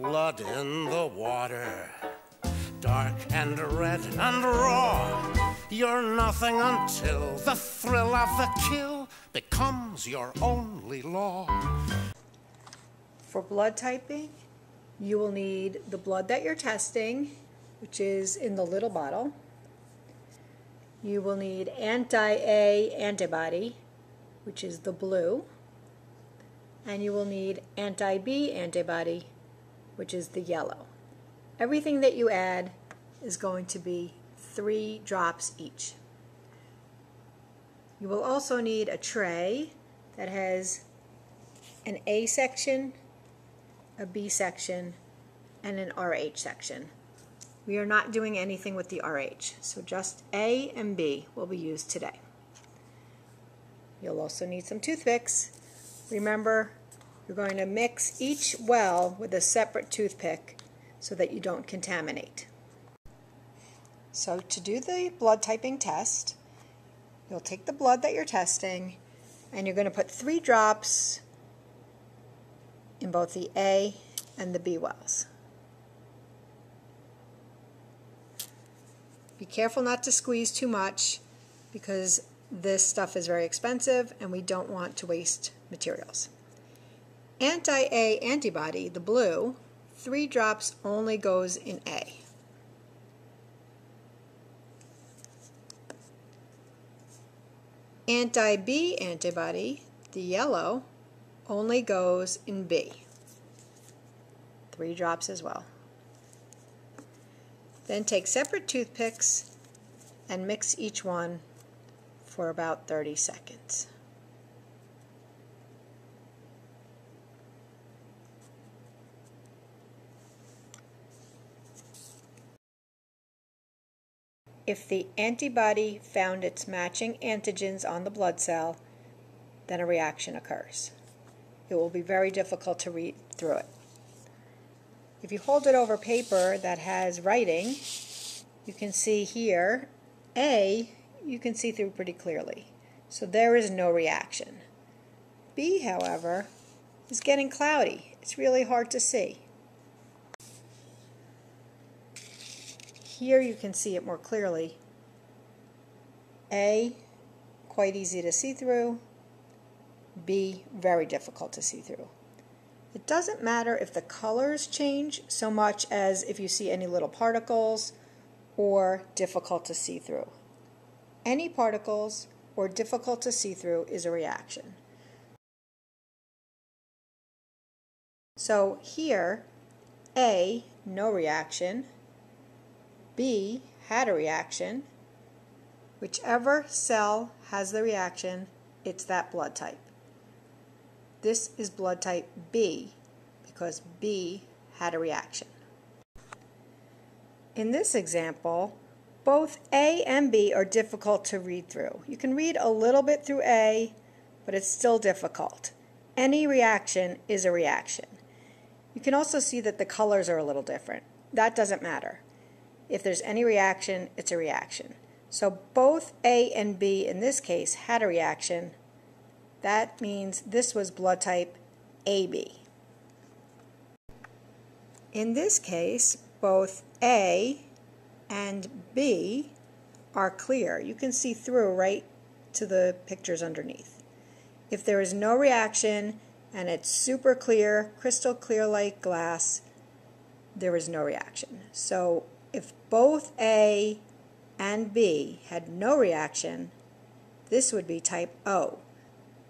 Blood in the water, dark and red and raw. You're nothing until the thrill of the kill becomes your only law. For blood typing, you will need the blood that you're testing, which is in the little bottle. You will need anti-A antibody, which is the blue. And you will need anti-B antibody, which is the yellow. Everything that you add is going to be 3 drops each. You will also need a tray that has an A section, a B section, and an RH section. We are not doing anything with the RH, so just A and B will be used today. You'll also need some toothpicks. Remember, you're going to mix each well with a separate toothpick so that you don't contaminate. So to do the blood typing test, you'll take the blood that you're testing and you're going to put 3 drops in both the A and the B wells. Be careful not to squeeze too much because this stuff is very expensive and we don't want to waste materials. Anti-A antibody, the blue, 3 drops only goes in A. Anti-B antibody, the yellow, only goes in B. 3 drops as well. Then take separate toothpicks and mix each one for about 30 seconds. If the antibody found its matching antigens on the blood cell, then a reaction occurs. It will be very difficult to read through it. If you hold it over paper that has writing, you can see here, A, you can see through pretty clearly. So there is no reaction. B, however, is getting cloudy. It's really hard to see. Here you can see it more clearly. A, quite easy to see through. B, very difficult to see through. It doesn't matter if the colors change so much as if you see any little particles or difficult to see through. Any particles or difficult to see through is a reaction. So here, A, no reaction. B had a reaction. Whichever cell has the reaction, it's that blood type. This is blood type B because B had a reaction. In this example, both A and B are difficult to read through. You can read a little bit through A, but it's still difficult. Any reaction is a reaction. You can also see that the colors are a little different. That doesn't matter. If there's any reaction, it's a reaction. So both A and B in this case had a reaction. That means this was blood type AB. In this case, both A and B are clear. You can see through right to the pictures underneath. If there is no reaction and it's super clear, crystal clear like glass, there is no reaction. So if both A and B had no reaction, this would be type O,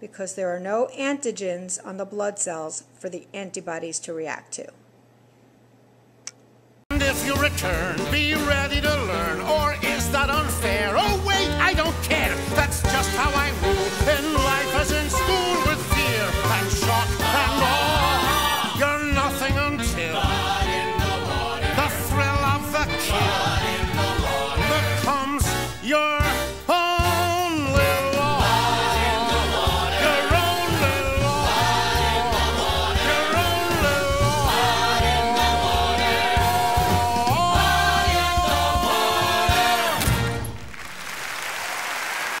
because there are no antigens on the blood cells for the antibodies to react to. And if you return, be ready to learn, or is that unfair? Oh wait, I don't care, that's just how I